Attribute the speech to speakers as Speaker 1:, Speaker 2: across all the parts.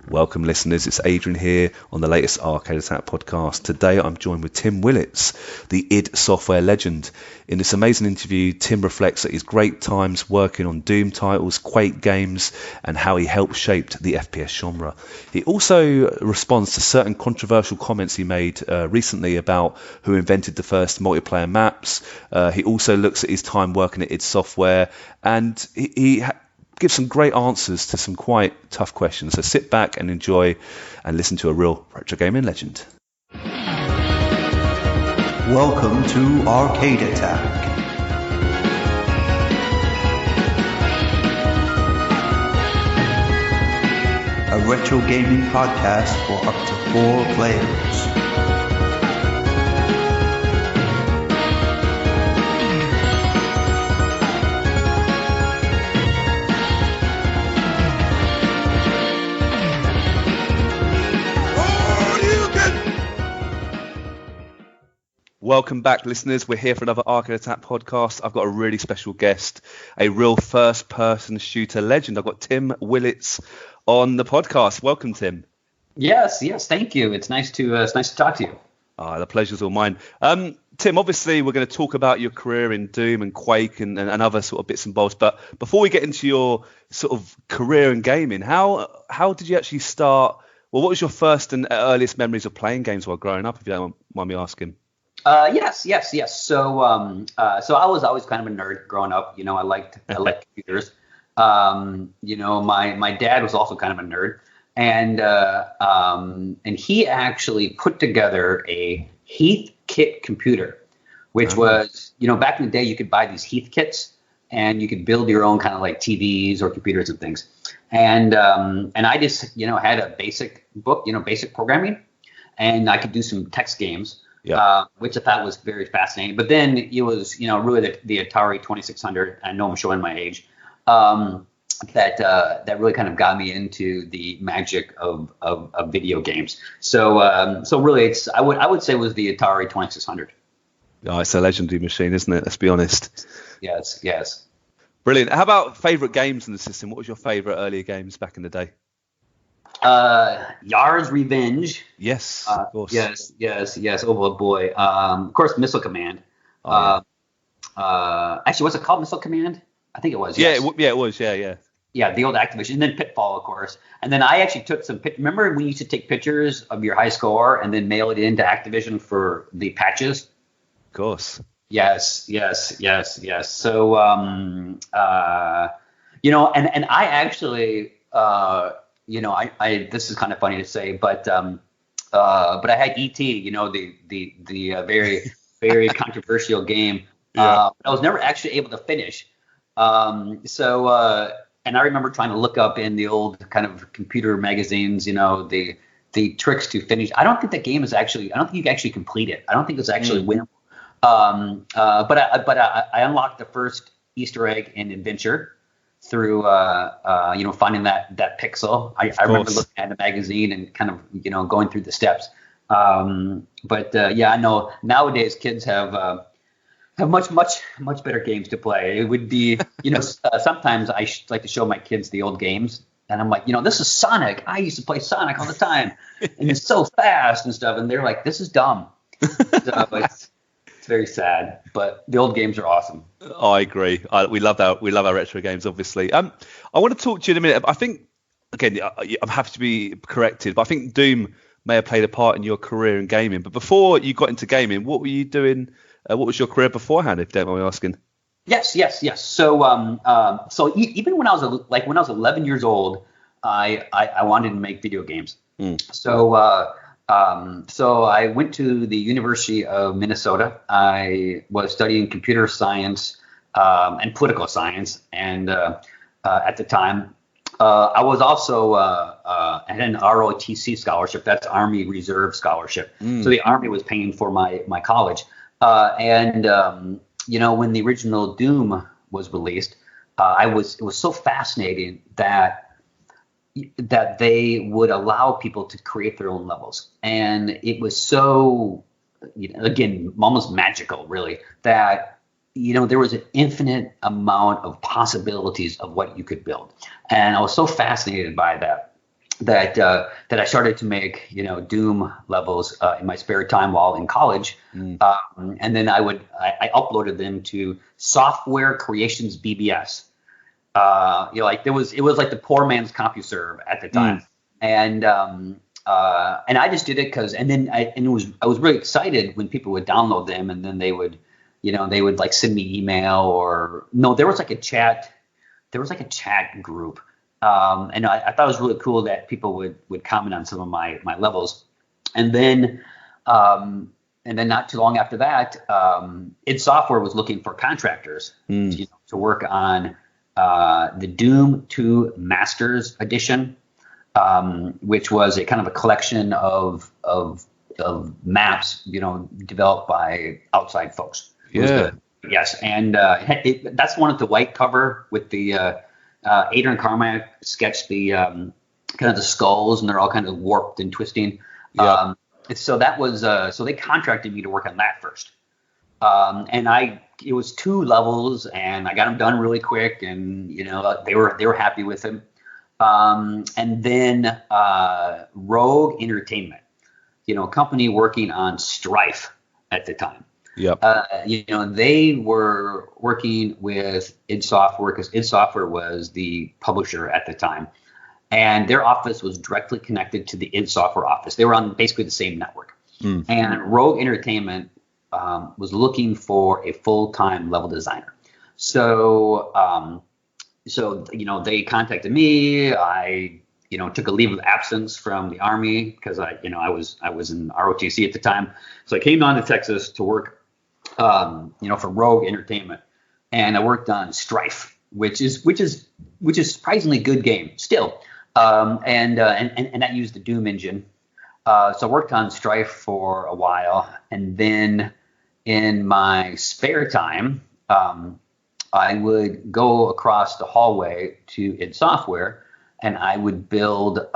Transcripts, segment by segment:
Speaker 1: Welcome, listeners. It's Adrian here on the latest Arcade Attack podcast. Today, I'm joined with Tim Willits, the id Software legend. In this amazing interview, Tim reflects at his great times working on Doom titles, Quake games, and how he helped shape the FPS genre. He also responds to certain controversial comments he made recently about who invented the first multiplayer maps. He also looks at his time working at id Software, and he give some great answers to some quite tough questions. So sit back and enjoy and listen to a real retro gaming legend.
Speaker 2: Welcome to Arcade Attack. A retro gaming podcast for up to 4 players.
Speaker 1: Welcome back, listeners. We're here for another Arcade Attack podcast. I've got a really special guest, a real first-person shooter legend. I've got Tim Willits on the podcast. Welcome, Tim.
Speaker 3: Yes, thank you. It's nice to talk to you.
Speaker 1: The pleasure's all mine. Tim, obviously, we're going to talk about your career in Doom and Quake and other sort of bits and bobs. But before we get into your sort of career in gaming, how did you actually start? Well, what was your first and earliest memories of playing games while growing up, if you don't mind me asking?
Speaker 3: Yes. So I was always kind of a nerd growing up. You know, I liked computers. My dad was also kind of a nerd, and he actually put together a Heathkit computer, which was, back in the day you could buy these Heathkits and you could build your own kind of like TVs or computers and things. And I just had a basic book, basic programming, and I could do some text games. Yeah. Which I thought was very fascinating. But then it was, really the Atari 2600. I know I'm showing my age. That really kind of got me into the magic of video games. So really, I would say it was the Atari 2600.
Speaker 1: Oh, it's a legendary machine, isn't it? Let's be honest.
Speaker 3: Yes.
Speaker 1: Brilliant. How about favorite games in the system? What was your favorite earlier games back in the day?
Speaker 3: Yar's Revenge.
Speaker 1: Yes, of course.
Speaker 3: Yes. Oh boy. Of course, Missile Command. Actually, was it called Missile Command? I think it was.
Speaker 1: Yeah,
Speaker 3: yes.
Speaker 1: It was. Yeah.
Speaker 3: Yeah, the old Activision, and then Pitfall, of course. And then I actually took some pictures. Remember when you used to take pictures of your high score and then mail it into Activision for the patches?
Speaker 1: Of course.
Speaker 3: Yes. So, and I actually, I this is kind of funny to say, but I had E.T., the very, very controversial game. I was never actually able to finish. And I remember trying to look up in the old kind of computer magazines, the tricks to finish. I don't think the game is actually. I don't think you can actually complete it. I don't think it's actually winnable. But I unlocked the first Easter egg in Adventure through finding that pixel. I remember looking at the magazine and kind of going through the steps. I know nowadays kids have much better games to play. It would be sometimes I like to show my kids the old games, and I'm like, this is Sonic. I used to play Sonic all the time, and it's so fast and stuff, and they're like, this is dumb. So it's very sad, but the old games are awesome.
Speaker 1: I agree. We love our retro games, obviously. I want to talk to you in a minute. I think, again, I'm happy to be corrected, but I think Doom may have played a part in your career in gaming. But before you got into gaming, what were you doing? What was your career beforehand, if you don't mind me asking?
Speaker 3: Yes. So even when I was 11 years old, I wanted to make video games. So I went to the University of Minnesota. I was studying computer science and political science, and at the time, I was also had an ROTC scholarship. That's Army Reserve Scholarship. So the Army was paying for my college. When the original Doom was released, it was so fascinating that they would allow people to create their own levels. And it was so, again, almost magical, really, that, there was an infinite amount of possibilities of what you could build. And I was so fascinated by that. that I started to make, Doom levels in my spare time while in college. And then I uploaded them to Software Creations BBS. It was like the poor man's CompuServe at the time. And I just did it I was really excited when people would download them, and then they would like send me email, or no, there was like a chat group. And I thought it was really cool that people would comment on some of my levels. And then not too long after that, id Software was looking for contractors to work on the Doom 2 Masters Edition, which was a kind of a collection of maps, developed by outside folks.
Speaker 1: Yeah.
Speaker 3: Yes, and that's one with the white cover with the Adrian Carmack sketched the kind of the skulls, and they're all kind of warped and twisting.
Speaker 1: Yeah.
Speaker 3: So that was so they contracted me to work on that first, and it was 2 levels, and I got them done really quick, and they were happy with them. And then Rogue Entertainment, a company working on Strife at the time.
Speaker 1: Yep.
Speaker 3: They were working with id Software because id Software was the publisher at the time, and their office was directly connected to the id Software office. They were on basically the same network. And Rogue Entertainment was looking for a full-time level designer. So they contacted me. I took a leave of absence from the Army because I was in ROTC at the time. So I came down to Texas to work for Rogue Entertainment, and I worked on Strife, which is surprisingly good game still, and that used the Doom engine. So I worked on Strife for a while, and then in my spare time, I would go across the hallway to id Software, and I would build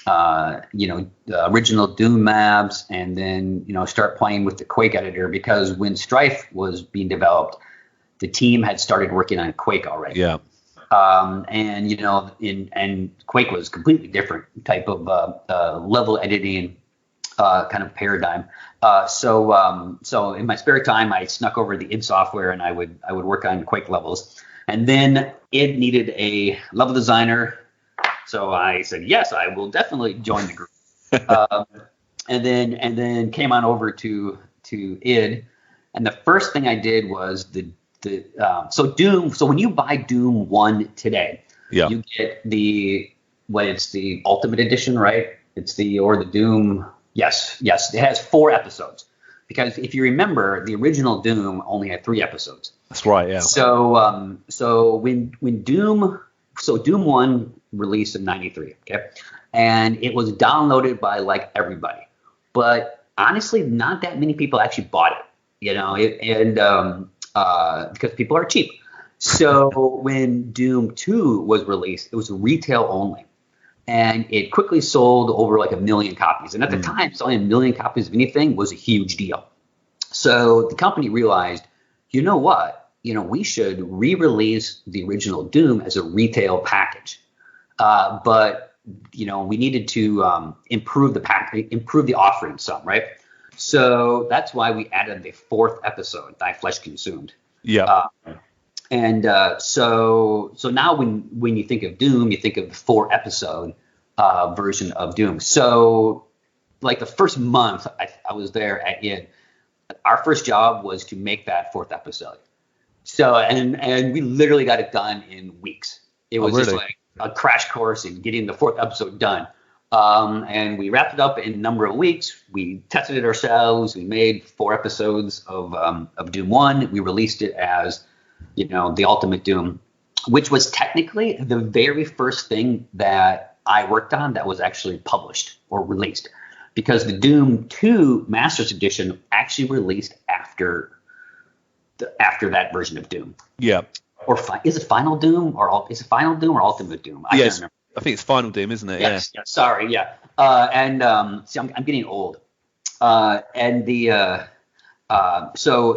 Speaker 3: the original Doom maps, and then start playing with the Quake editor, because when Strife was being developed, the team had started working on Quake already.
Speaker 1: Yeah.
Speaker 3: And Quake was completely different type of level editing kind of paradigm. So in my spare time, I snuck over the id Software, and I would work on Quake levels. And then id needed a level designer. So I said, yes, I will definitely join the group. And then came on over to id. And the first thing I did was so Doom. So when you buy Doom 1 today, you get it's the Ultimate Edition, right? It's the Doom. Yes. It has 4 episodes, because if you remember, the original Doom only had 3 episodes.
Speaker 1: That's right. Yeah.
Speaker 3: So when Doom 1 released in '93, okay, and it was downloaded by like everybody, but honestly, not that many people actually bought it, because people are cheap. So when Doom 2 was released, it was retail only, and it quickly sold over like 1 million copies. And at the time, selling 1 million copies of anything was a huge deal. So the company realized, you know what? We should re-release the original Doom as a retail package. But we needed to improve the offering some, right? So that's why we added the 4th episode, Thy Flesh Consumed.
Speaker 1: Yeah.
Speaker 3: So now when you think of Doom, you think of the 4 episode version of Doom. So like the first month I was there at id, our first job was to make that 4th episode. So and we literally got it done in weeks. It was just like a crash course in getting the 4th episode done. And we wrapped it up in a number of weeks. We tested it ourselves. We made 4 episodes of Doom 1. We released it as, the Ultimate Doom, which was technically the very first thing that I worked on that was actually published or released, because the Doom 2 Masters Edition actually released after that version of Doom.
Speaker 1: Yeah.
Speaker 3: Or is it Final Doom or Ultimate Doom? I can't remember.
Speaker 1: I think it's Final Doom, isn't it?
Speaker 3: Yes. Yeah. Sorry. Yeah. See, I'm getting old. So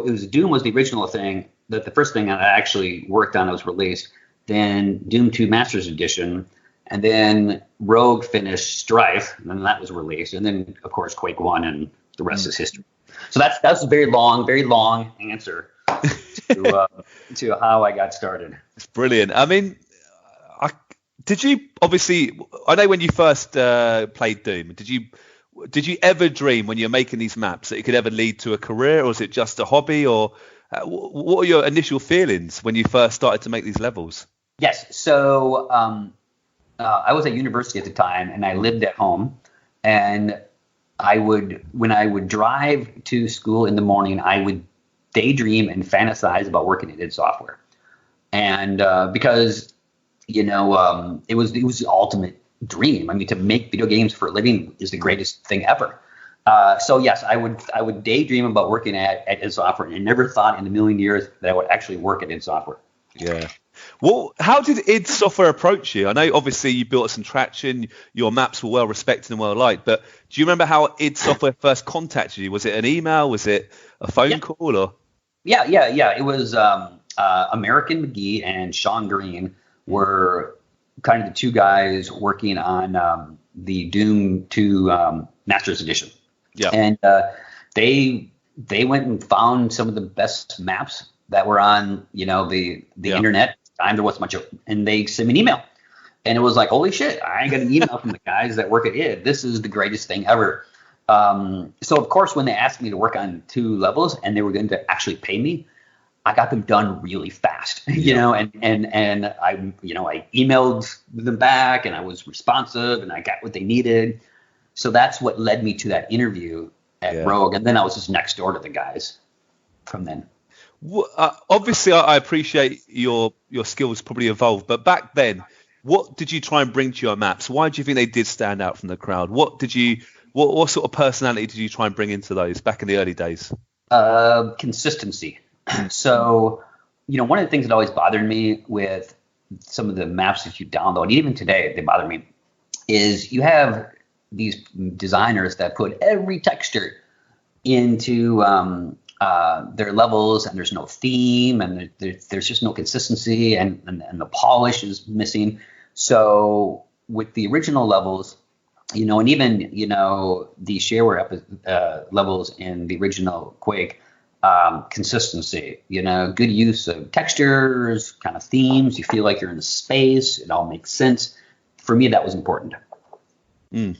Speaker 3: it was Doom was the original thing, the first thing that I actually worked on that was released. Then Doom 2 Masters Edition, And then Rogue finished Strife, and then that was released. And then, of course, Quake 1, and the rest is history. So that's a very long answer to how I got started.
Speaker 1: It's brilliant. I mean, did you obviously? I know when you first played Doom, did you ever dream when you're making these maps that it could ever lead to a career, or was it just a hobby? Or what were your initial feelings when you first started to make these levels?
Speaker 3: Yes. So I was at university at the time, and I lived at home, and when I would drive to school in the morning, I would daydream and fantasize about working at id Software. And because, it was the ultimate dream. I mean, to make video games for a living is the greatest thing ever. So yes, I would daydream about working at id Software, and I never thought in a million years that I would actually work at id Software.
Speaker 1: Yeah. Well, how did id Software approach you? I know obviously you built some traction, your maps were well respected and well liked, but do you remember how id Software first contacted you? Was it an email? Was it a phone call? Or?
Speaker 3: Yeah. It was American McGee and Sean Green were kind of the two guys working on the Doom 2 Masters Edition. Yeah. And they went and found some of the best maps that were on, the internet. Time there wasn't much of, and they sent me an email, and it was like, holy shit, I got an email from the guys that work at id. This is the greatest thing ever. So of course, when they asked me to work on 2 levels and they were going to actually pay me, I got them done really fast, and I emailed them back, and I was responsive, and I got what they needed. So that's what led me to that interview at Rogue, and then I was just next door to the guys from then.
Speaker 1: Obviously, I appreciate your skills probably evolved, but back then, what did you try and bring to your maps? Why do you think they did stand out from the crowd? What sort of personality did you try and bring into those back in the early days?
Speaker 3: Consistency. So, one of the things that always bothered me with some of the maps that you download, and even today they bother me, is you have these designers that put every texture into their levels, and there's no theme, and there's just no consistency, and the polish is missing. So with the original levels, and even the shareware levels in the original Quake, consistency, good use of textures, kind of themes. You feel like you're in space. It all makes sense. For me, that was important.
Speaker 1: No,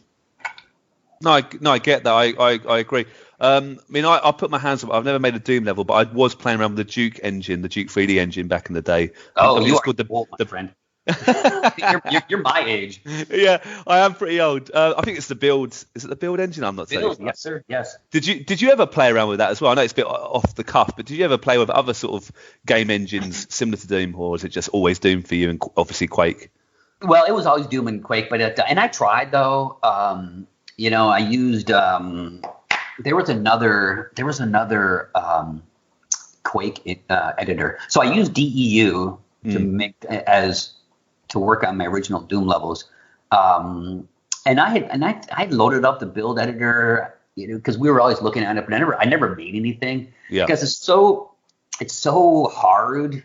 Speaker 1: I get that. I agree. I'll put my hands up. I've never made a Doom level, but I was playing around with the Duke engine, the Duke 3D engine back in the day.
Speaker 3: Oh, you are old, my friend. you're my age.
Speaker 1: Yeah, I am pretty old. I think it's the build. Is it the build engine? I'm not saying.
Speaker 3: Yes, sir. Yes.
Speaker 1: Did you ever play around with that as well? I know it's a bit off the cuff, but did you ever play with other sort of game engines similar to Doom, or is it just always Doom for you and obviously Quake?
Speaker 3: Well, it was always Doom and Quake, but and I tried though. I used. There was another Quake editor. So I used DEU to work on my original Doom levels. And I had loaded up the build editor, because we were always looking at it, but I never made anything because it's so hard,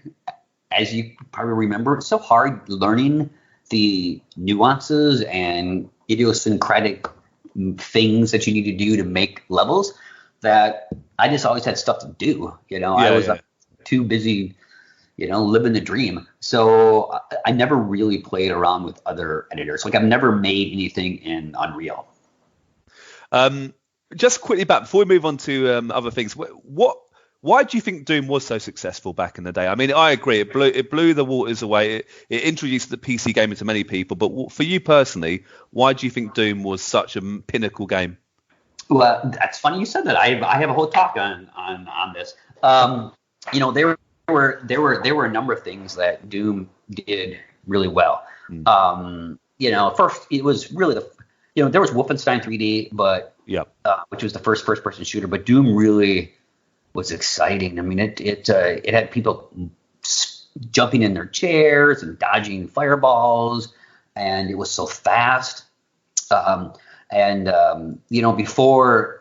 Speaker 3: as you probably remember. It's so hard learning the nuances and idiosyncratic things that you need to do to make levels that I just always had stuff to do. I was too busy, living the dream. So I never really played around with other editors. Like I've never made anything in Unreal.
Speaker 1: Just quickly back before we move on to other things, why do you think Doom was so successful back in the day? I mean, I agree. It blew the waters away. It introduced the PC gamer to many people. But for you personally, why do you think Doom was such a pinnacle game?
Speaker 3: Well, that's funny you said that. I have a whole talk on this. There were a number of things that Doom did really well. First it was really there was Wolfenstein 3D, but which was the first person shooter. But Doom really was exciting. I mean, it had people jumping in their chairs and dodging fireballs, and it was so fast.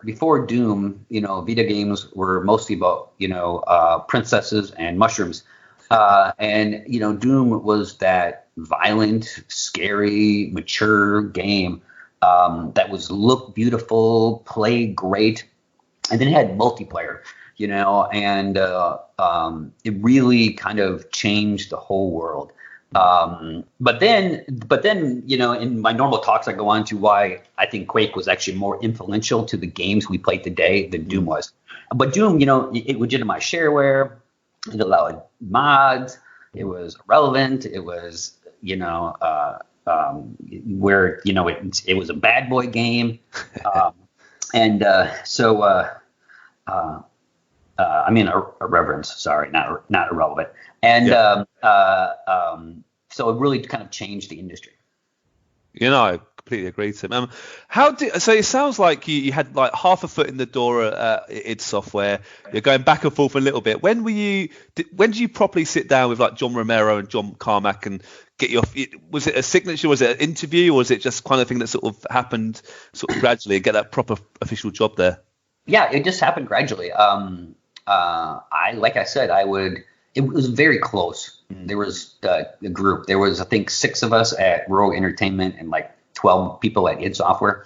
Speaker 3: Before Doom, video games were mostly about princesses and mushrooms, and Doom was that violent, scary, mature game that was looked beautiful, played great, and then it had multiplayer, and it really kind of changed the whole world. But then, in my normal talks, I go on to why I think Quake was actually more influential to the games we play today than Doom was. But Doom, it legitimized shareware, it allowed mods, it was relevant, it was, where, it was a bad boy game. Irreverence, sorry, not irrelevant. And so it really kind of changed the industry.
Speaker 1: I completely agree, Tim. So it sounds like you had like half a foot in the door at id Software. You're going back and forth a little bit. When did you properly sit down with like John Romero and John Carmack and get was it a signature? Was it an interview? Or was it just kind of thing that sort of happened sort of gradually and get that proper official job there?
Speaker 3: Yeah, it just happened gradually. Like I said, it was very close. There was a group. There was, I think, 6 of us at Rogue Entertainment and like 12 people at id Software.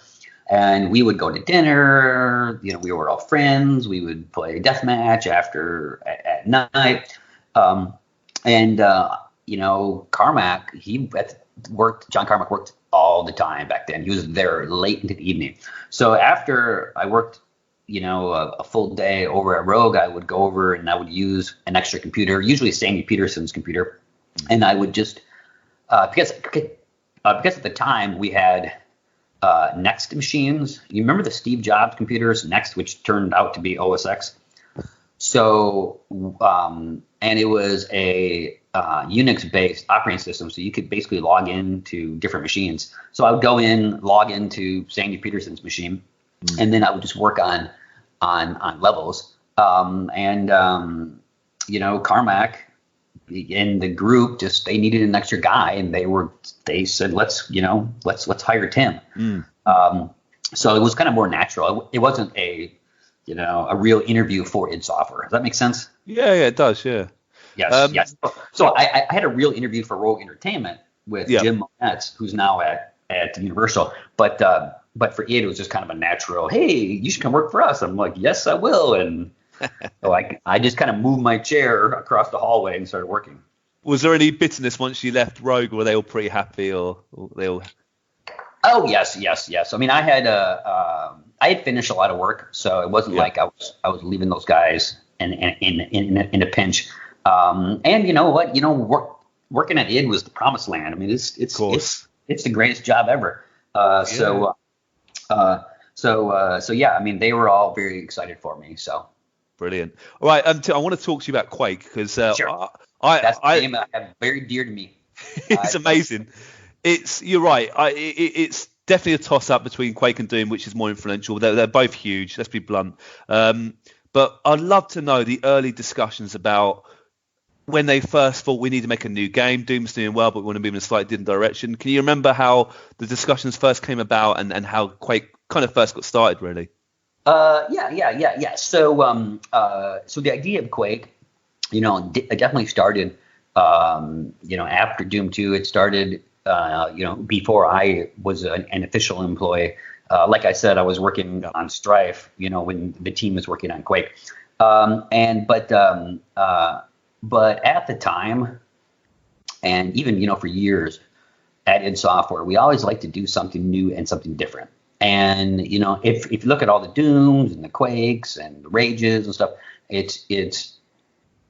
Speaker 3: And we would go to dinner. We were all friends. We would play deathmatch at night. Carmack, John Carmack worked all the time back then. He was there late into the evening. So after I worked a full day over at Rogue, I would go over and I would use an extra computer, usually Sandy Peterson's computer. And I would just, because at the time we had Next machines. You remember the Steve Jobs computers, Next, which turned out to be OS X? So, and it was a Unix-based operating system, so you could basically log into different machines. So I would go in, log into Sandy Peterson's machine, and then I would just work on levels. Carmack and the group they needed an extra guy, and they said let's hire Tim. So it was kind of more natural. It wasn't a real interview for id Software. Does that make sense?
Speaker 1: Yeah, it does. Yeah.
Speaker 3: Yes. So I had a real interview for Rogue Entertainment with Jim Monetz, who's now at Universal, but for id, it was just kind of a natural, hey, you should come work for us. I'm like, yes, I will. And so I just kind of moved my chair across the hallway and started working.
Speaker 1: Was there any bitterness once you left Rogue? Were they all pretty happy, or they all?
Speaker 3: Oh, yes. I mean, I had finished a lot of work, so it wasn't like I was leaving those guys in a pinch. And you know what? Working at id was the promised land. I mean, it's the greatest job ever. So yeah, I mean, they were all very excited for me. So
Speaker 1: brilliant. All right, I want to talk to you about Quake because
Speaker 3: sure. That's a game I have very dear to me.
Speaker 1: It's amazing. You're right. It's definitely a toss up between Quake and Doom, which is more influential. They're both huge. Let's be blunt. But I'd love to know the early discussions about when they first thought we need to make a new game. Doom's doing well, but we want to move in a slightly different direction. Can you remember how the discussions first came about and how Quake kind of first got started, really?
Speaker 3: Yeah. So the idea of Quake, it definitely started, after Doom 2. It started, before I was an official employee. Like I said, I was working on Strife, when the team was working on Quake. But at the time, and even, for years at id Software, we always like to do something new and something different. And, if you look at all the Dooms and the Quakes and the Rages and stuff, it's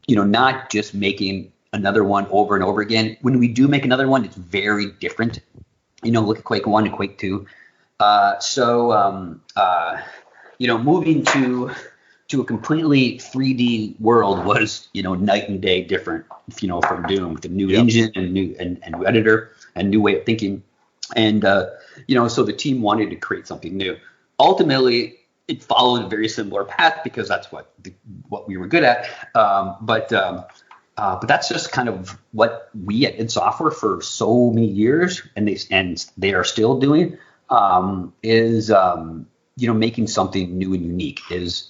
Speaker 3: not just making another one over and over again. When we do make another one, it's very different. Look at Quake 1 and Quake 2. Moving to a completely 3D world was, night and day different, from Doom, with the new engine and new editor and new way of thinking. And, so the team wanted to create something new. Ultimately, it followed a very similar path because that's what we were good at. But that's just kind of what we at id Software for so many years, and they are still doing, is making something new and unique is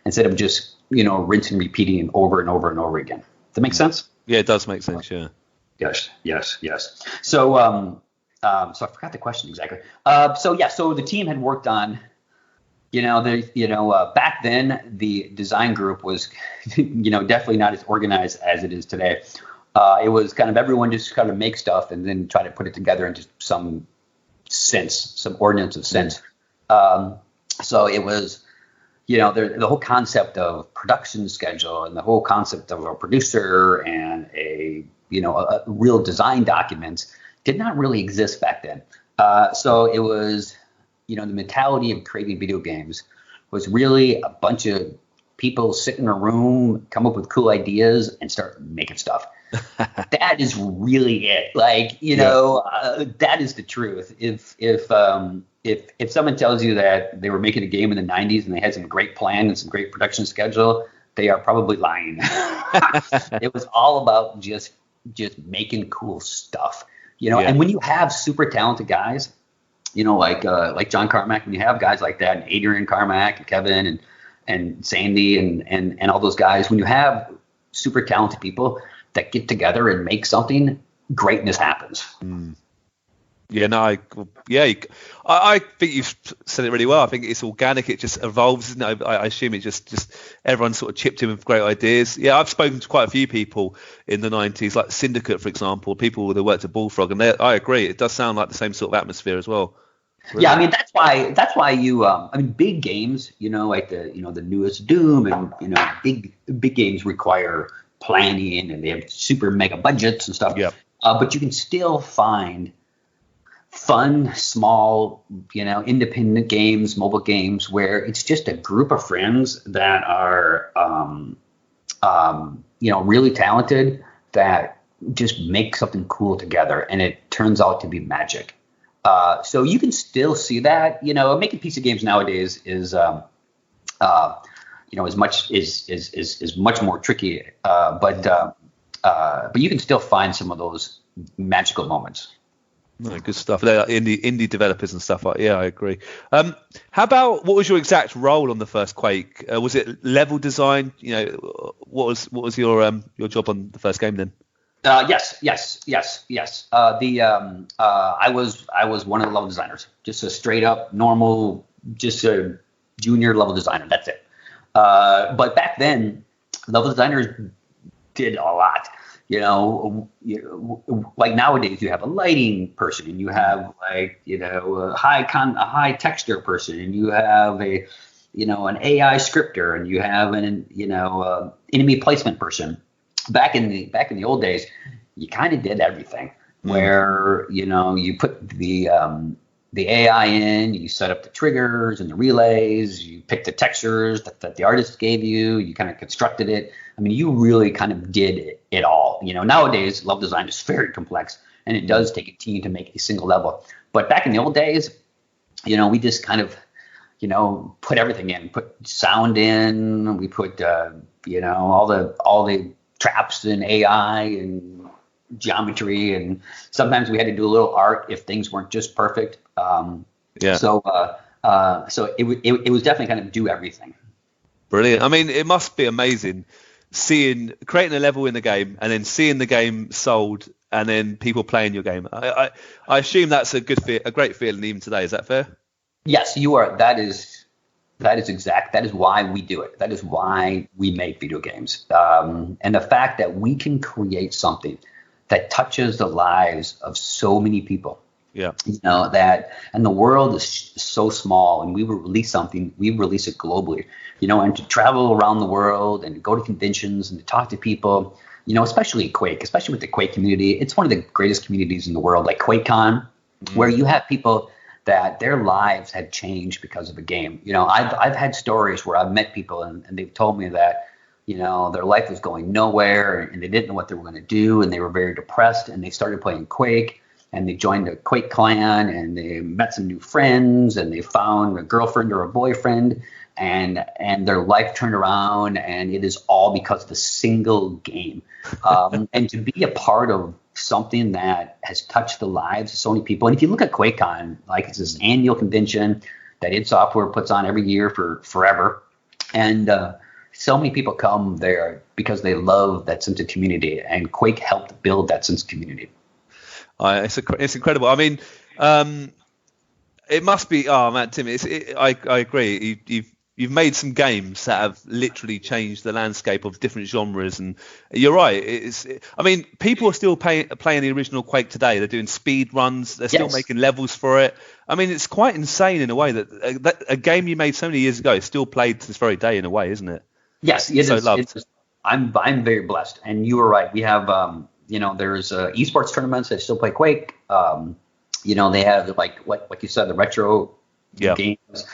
Speaker 3: instead of just, rinse and repeating over and over and over again. Does that make sense?
Speaker 1: Yeah, it does make sense. Yeah.
Speaker 3: Yes. So so I forgot the question exactly. So the team had worked on, back then the design group was, definitely not as organized as it is today. It was kind of everyone just kind of make stuff and then try to put it together into some sense, some ordinance of sense. So it was, the whole concept of production schedule and the whole concept of a producer and a real design document did not really exist back then. So it was, the mentality of creating video games was really a bunch of people sit in a room, come up with cool ideas, and start making stuff. That is really it. Like, that is the truth. If someone tells you that they were making a game in the 90s and they had some great plan and some great production schedule, they are probably lying. It was all about just making cool stuff, And when you have super talented guys, like John Carmack, when you have guys like that, and Adrian Carmack and Kevin and Sandy and all those guys, when you have super talented people that get together and make something, greatness happens.
Speaker 1: I think you've said it really well. I think it's organic. It just evolves, isn't it? I assume it just everyone sort of chipped in with great ideas. Yeah, I've spoken to quite a few people in the 90s, like Syndicate, for example, people that worked at Bullfrog, and I agree. It does sound like the same sort of atmosphere as well. Really.
Speaker 3: Yeah, I mean that's why you big games, like the newest Doom and big games require planning and they have super mega budgets and stuff.
Speaker 1: Yep.
Speaker 3: But you can still find fun, small, independent games, mobile games where it's just a group of friends that are really talented that just make something cool together and it turns out to be magic. So you can still see that, making PC games nowadays is much more tricky. But you can still find some of those magical moments.
Speaker 1: No, good stuff. They're indie developers and stuff. Yeah, I agree. How about what was your exact role on the first Quake? Was it level design? What was your job on the first game then?
Speaker 3: Yes. I was one of the level designers, just a straight up normal, just a junior level designer. That's it. But back then, level designers did a lot. Like nowadays, you have a lighting person, and you have a high texture person, and you have an AI scripter, and you have an enemy placement person. Back in the old days, you kind of did everything. Where you put the AI in, you set up the triggers and the relays, you pick the textures that the artist gave you, you kind of constructed it. I mean, you really kind of did it all. Nowadays, level design is very complex, and it does take a team to make a single level. But back in the old days, we just kind of, put everything in, put sound in, we put, all the traps and AI and geometry, and sometimes we had to do a little art if things weren't just perfect. So it was definitely kind of do everything.
Speaker 1: Brilliant. I mean, it must be amazing creating a level in the game and then seeing the game sold and then people playing your game. I assume that's a great feeling even today. Is that fair?
Speaker 3: Yes, you are. That is exact. That is why we do it. That is why we make video games. And the fact that we can create something that touches the lives of so many people. Yeah. And the world is so small, and we will release something, we release it globally, and to travel around the world and to go to conventions and to talk to people, especially Quake, especially with the Quake community. It's one of the greatest communities in the world, like QuakeCon, where you have people that their lives had changed because of a game. I've had stories where I've met people and they've told me that, their life was going nowhere and they didn't know what they were going to do, and they were very depressed, and they started playing Quake. And they joined a Quake clan, and they met some new friends, and they found a girlfriend or a boyfriend, and their life turned around, and it is all because of a single game. And to be a part of something that has touched the lives of so many people. And if you look at QuakeCon, like it's this annual convention that id Software puts on every year for forever. And so many people come there because they love that sense of community, and Quake helped build that sense of community.
Speaker 1: It's incredible. I mean, it must be. Oh man, Tim, I agree. You've made some games that have literally changed the landscape of different genres, and you're right. I mean, people are still playing the original Quake today. They're doing speed runs. They're still making levels for it. I mean, it's quite insane in a way that a game you made so many years ago is still played to this very day in a way, isn't it?
Speaker 3: Yes, it is. Loved. I'm very blessed, and you were right. We have there's esports tournaments that still play Quake. They have like you said, the retro games.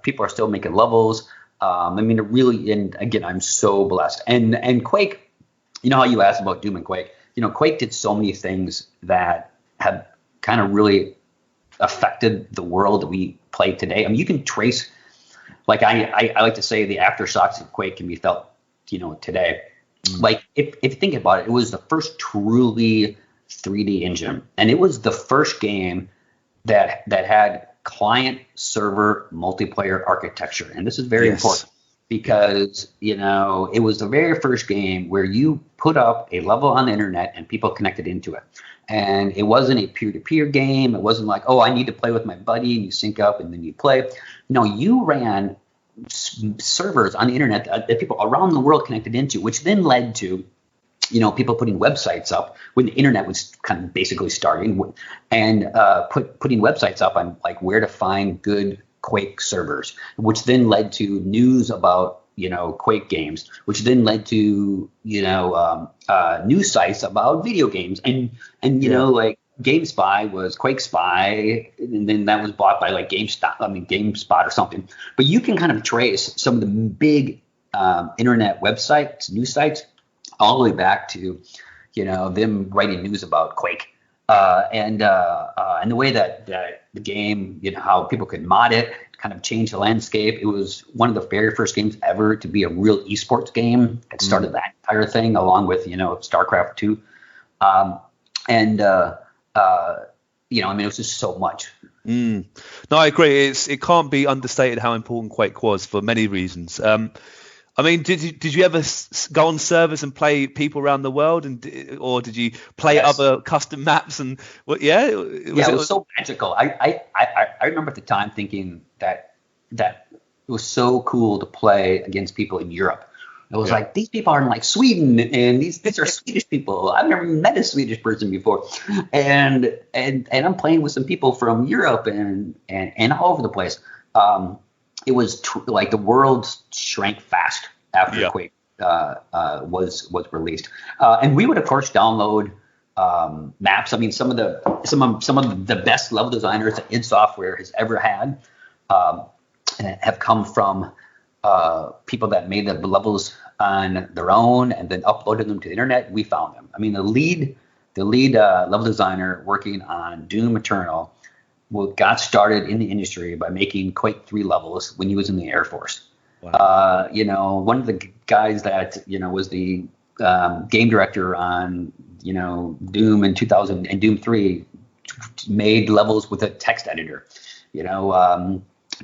Speaker 3: People are still making levels. I mean, and again, I'm so blessed. And Quake, you know how you asked about Doom and Quake. Quake did so many things that have kind of really affected the world that we play today. I mean, you can trace, like I like to say, the aftershocks of Quake can be felt, today. Like if you think about it, it was the first truly 3D engine, and it was the first game that had client server multiplayer architecture. And this is very important because it was the very first game where you put up a level on the internet and people connected into it. And it wasn't a peer-to-peer game. It wasn't like, oh, I need to play with my buddy, and you sync up and then you play. No, you ran servers on the internet that people around the world connected into, which then led to people putting websites up when the internet was kind of basically starting, and putting websites up on like where to find good Quake servers, which then led to news about Quake games, which then led to news sites about video games, and like GameSpy was Quake Spy, and then that was bought by like GameSpot or something. But you can kind of trace some of the big internet websites, news sites, all the way back to them writing news about Quake, and the way that the game, how people could mod it, kind of changed the landscape. It was one of the very first games ever to be a real esports game. It started that entire thing, along with StarCraft 2, I mean, it was just so much.
Speaker 1: No, I agree. It can't be understated how important Quake was for many reasons. I mean, did you ever go on servers and play people around the world, or did you play other custom maps? And it was
Speaker 3: so magical. I remember at the time thinking that it was so cool to play against people in Europe. It was like, these people are in like Sweden, and these are Swedish people. I've never met a Swedish person before, and I'm playing with some people from Europe and all over the place. It was like the world shrank fast after Quake was released, and we would of course download maps. I mean, some of the best level designers that id Software has ever had have come from people that made the levels on their own and then uploaded them to the internet. We found them. I mean, the lead level designer working on Doom Eternal got started in the industry by making Quake 3 levels when he was in the Air Force. Wow. One of the guys that was the game director on Doom in 2000 and Doom 3 made levels with a text editor.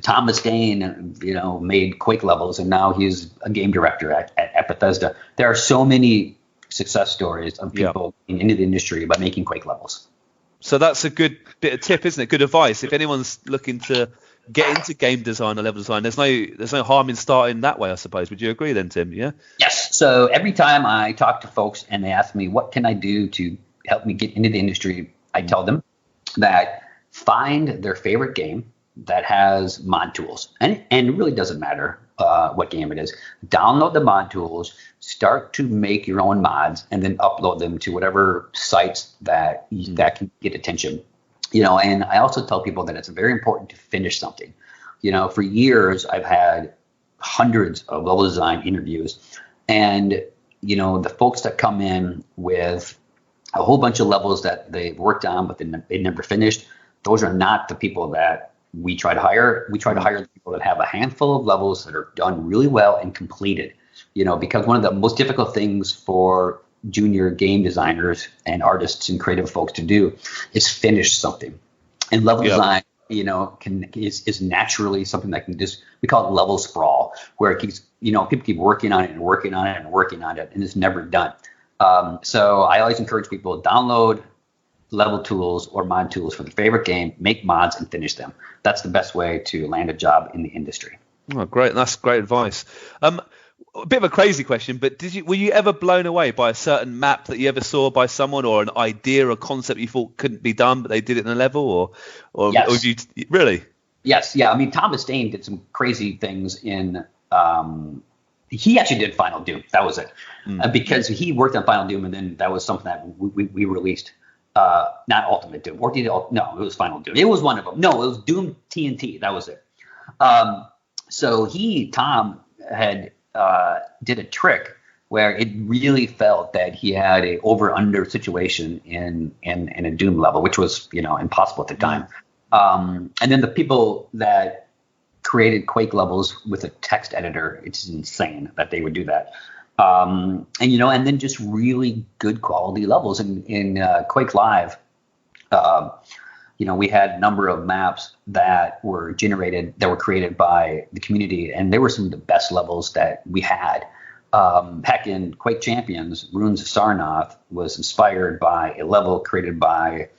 Speaker 3: Thomas Dane, made Quake levels, and now he's a game director at Bethesda. There are so many success stories of people into the industry by making Quake levels.
Speaker 1: So that's a good bit of tip, isn't it? Good advice. If anyone's looking to get into game design or level design, there's no harm in starting that way, I suppose. Would you agree then, Tim? Yeah.
Speaker 3: Yes. So every time I talk to folks and they ask me, what can I do to help me get into the industry, I tell them that find their favorite game that has mod tools, and it really doesn't matter what game it is. Download the mod tools, start to make your own mods, and then upload them to whatever sites that can get attention. And I also tell people that it's very important to finish something. For years I've had hundreds of level design interviews, and the folks that come in with a whole bunch of levels that they've worked on but they never finished, those are not the people that we try to hire. We try to hire the people that have a handful of levels that are done really well and completed, because one of the most difficult things for junior game designers and artists and creative folks to do is finish something. And level design is naturally something that can just, we call it level sprawl, where it keeps, people keep working on it and working on it and working on it, and it's never done. So I always encourage people to download level tools or mod tools for their favorite game, make mods, and finish them. That's the best way to land a job in the industry.
Speaker 1: Oh, great. That's great advice. A bit of a crazy question, but were you ever blown away by a certain map that you ever saw by someone, or an idea or concept you thought couldn't be done, but they did it in a level, or
Speaker 3: yes.
Speaker 1: Really?
Speaker 3: Yes. Yeah. I mean, Thomas Dane did some crazy things in, he actually did Final Doom. That was it. Because he worked on Final Doom, and then that was something that we released. Not Ultimate Doom. Or no, it was Final Doom. It was one of them. No, it was Doom TNT. That was it. So Tom had did a trick where it really felt that he had a over-under situation in a Doom level, which was, impossible at the time. And then the people that created Quake levels with a text editor, it's insane that they would do that. And then just really good quality levels in Quake Live. We had a number of maps that were created by the community, and they were some of the best levels that we had. Heck, in Quake Champions, Runes of Sarnath was inspired by a level created by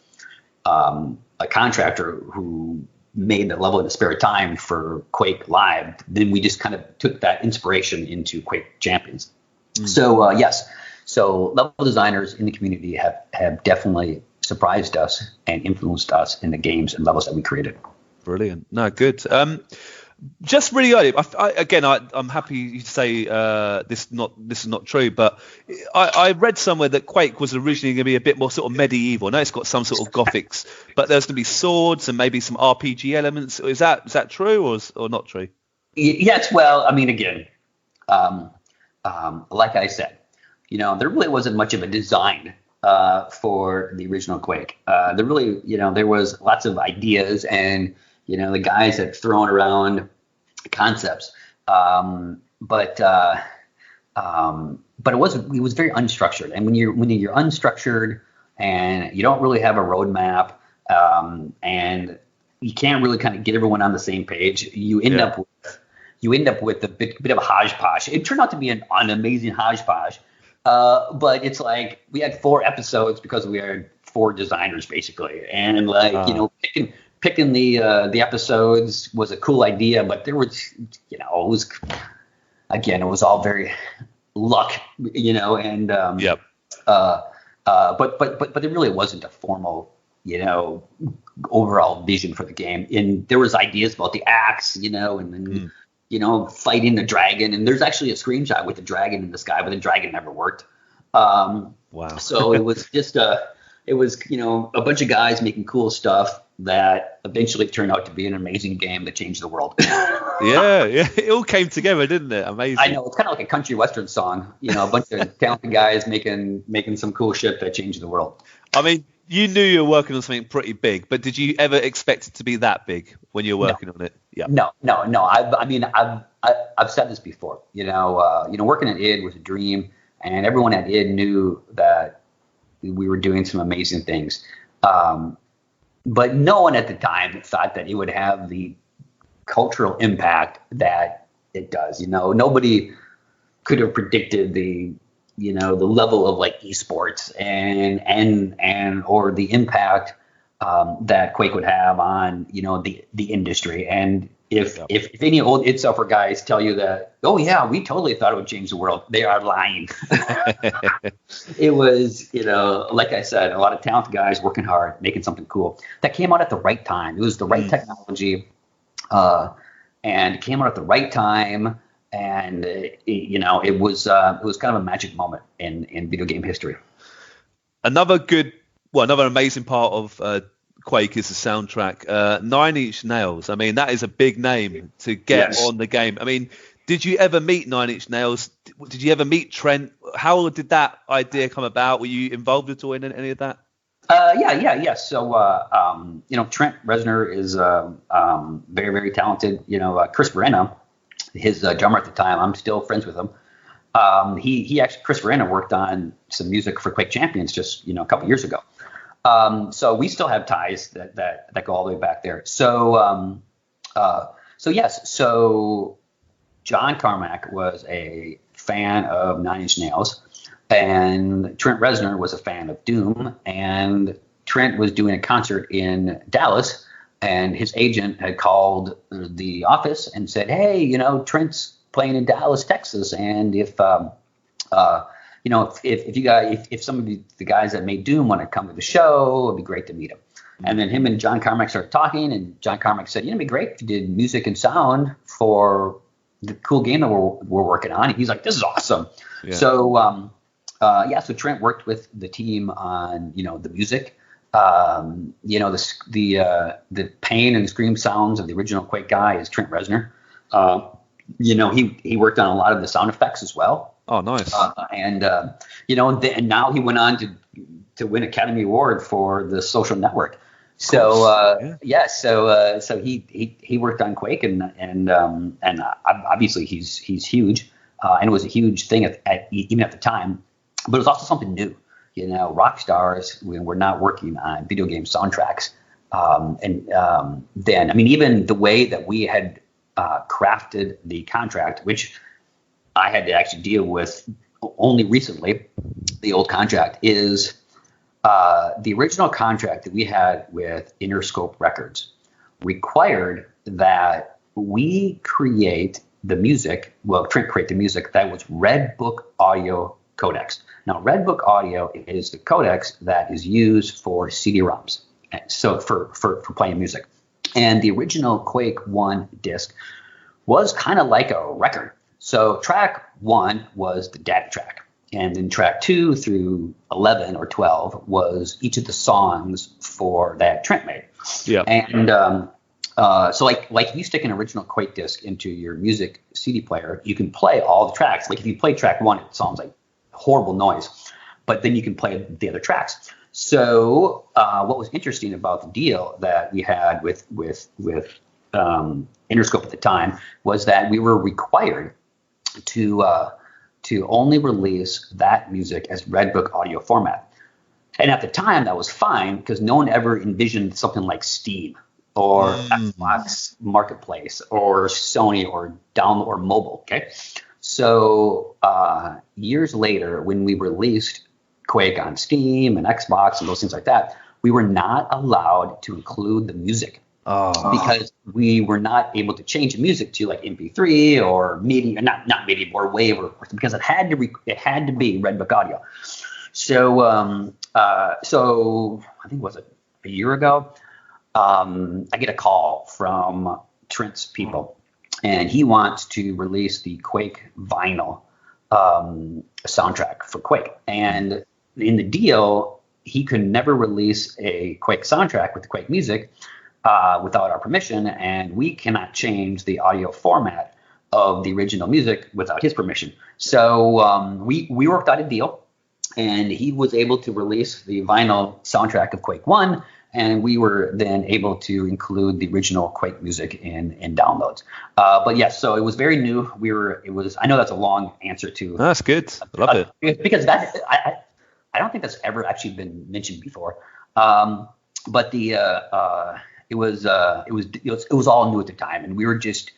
Speaker 3: a contractor who made the level in the spare time for Quake Live. Then we just kind of took that inspiration into Quake Champions. So yes, so level designers in the community have definitely surprised us and influenced us in the games and levels that we created.
Speaker 1: Brilliant. No, good. Just really early. I'm happy you say this is not true, but I read somewhere that Quake was originally going to be a bit more sort of medieval. Now it's got some sort of gothics, but there's going to be swords and maybe some RPG elements. Is that true or not true?
Speaker 3: Yes. Well, I mean, again, like I said, there really wasn't much of a design for the original Quake. There was lots of ideas, and the guys had thrown around concepts, but it was very unstructured. And when you're unstructured and you don't really have a roadmap, and you can't really kind of get everyone on the same page, you end up with a bit of a hodgepodge. It turned out to be an amazing hodgepodge. But it's like we had 4 episodes because we had 4 designers basically, and picking the episodes was a cool idea, but there was it was all very luck, and but there really wasn't a formal overall vision for the game. And there was ideas about the axe, and then fighting the dragon. And there's actually a screenshot with the dragon in the sky, but the dragon never worked.
Speaker 1: Wow.
Speaker 3: So it was just a bunch of guys making cool stuff that eventually turned out to be an amazing game that changed the world.
Speaker 1: Yeah. It all came together, didn't it? Amazing.
Speaker 3: I know. It's kind of like a country western song, a bunch of talented guys making some cool shit that changed the world.
Speaker 1: I mean, you knew you were working on something pretty big, but did you ever expect it to be that big when you were working on it? Yeah.
Speaker 3: No. I've said this before. Working at id was a dream, and everyone at id knew that we were doing some amazing things. But no one at the time thought that it would have the cultural impact that it does. Nobody could have predicted the level of like esports and or the impact that Quake would have on the industry. And if any old id Software guys tell you that, oh yeah, we totally thought it would change the world, they are lying. It was, like I said, a lot of talented guys working hard, making something cool that came out at the right time. It was the right technology, and it came out at the right time. And it was kind of a magic moment in video game history.
Speaker 1: Another amazing part of Quake is the soundtrack. 9 Inch Nails. I mean, that is a big name to get on the game. I mean, did you ever meet 9 Inch Nails? Did you ever meet Trent? How did that idea come about? Were you involved at all in any of that?
Speaker 3: Yeah. So, Trent Reznor is very, very talented. Chris Verena, his drummer at the time, I'm still friends with him. Chris Verena worked on some music for Quake Champions just, a couple years ago. So we still have ties that go all the way back there. So yes. So John Carmack was a fan of Nine Inch Nails, and Trent Reznor was a fan of Doom, and Trent was doing a concert in Dallas, and his agent had called the office and said, "Hey, Trent's playing in Dallas, Texas, and if if some of the guys that made Doom want to come to the show, it'd be great to meet him." And then him and John Carmack started talking, and John Carmack said, "It'd be great if you did music and sound for the cool game that we're working on." And he's like, "This is awesome." Yeah. So so Trent worked with the team on the music, the pain and scream sounds of the original Quake guy is Trent Reznor. He worked on a lot of the sound effects as well.
Speaker 1: Oh, nice.
Speaker 3: And now he went on to win Academy Award for The Social Network. So so he worked on Quake, and obviously he's huge, and it was a huge thing even at the time. But it was also something new. Rock stars were not working on video game soundtracks, then even the way that we had crafted the contract, which I had to actually deal with only recently, the old contract is. The original contract that we had with Interscope Records required that we create the music, Trent create the music that was Red Book Audio codecs. Now, Red Book Audio is the codecs that is used for CD-ROMs, so for playing music. And the original Quake 1 disc was kind of like a record. So track 1 was the data track. And then track 2 through 11 or 12 was each of the songs for that Trent made. Yeah. And so like if you stick an original Quake disc into your music CD player, you can play all the tracks. Like if you play track 1, it sounds like horrible noise, but then you can play the other tracks. So what was interesting about the deal that we had with Interscope at the time was that we were required to only release that music as Red Book Audio format. And at the time, that was fine because no one ever envisioned something like Steam or Xbox Marketplace or Sony or download or mobile. Okay, so years later, when we released Quake on Steam and Xbox and those things like that, we were not allowed to include the music. Because we were not able to change the music to like MP3 or MIDI, or not MIDI or WAV, or because it had to be Red Book Audio. So so I think was it a year ago, I get a call from Trent's people, and he wants to release the Quake vinyl soundtrack for Quake. And in the deal, he could never release a Quake soundtrack with the Quake music without our permission, and we cannot change the audio format of the original music without his permission. So we worked out a deal, and he was able to release the vinyl soundtrack of Quake 1, and we were then able to include the original Quake music in downloads. But yes, so it was very new. I know that's a long answer to.
Speaker 1: That's good. I love
Speaker 3: it. Because I don't think that's ever actually been mentioned before. But it was all new at the time, and we were just,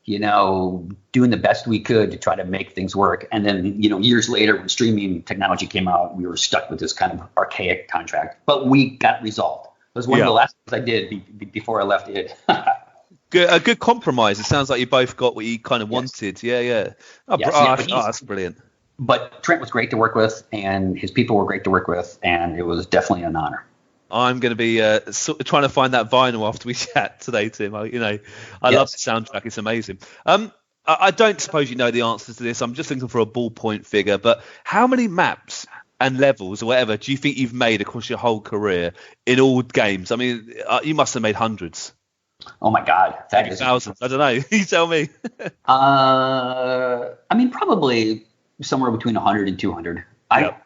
Speaker 3: doing the best we could to try to make things work. And then, years later, when streaming technology came out, we were stuck with this kind of archaic contract. But we got resolved. It was one of the last things I did before I left it.
Speaker 1: A good compromise. It sounds like you both got what you kind of wanted. Yeah. That's brilliant.
Speaker 3: But Trent was great to work with, and his people were great to work with, and it was definitely an honor.
Speaker 1: I'm going to be trying to find that vinyl after we chat today, Tim. I love the soundtrack. It's amazing. I don't suppose you know the answers to this. I'm just looking for a ballpoint figure. But how many maps and levels or whatever do you think you've made across your whole career in all games? I mean, you must have made hundreds.
Speaker 3: Oh, my God.
Speaker 1: Thousands. I don't know. You tell me.
Speaker 3: I mean, probably somewhere between 100 and 200. Yep.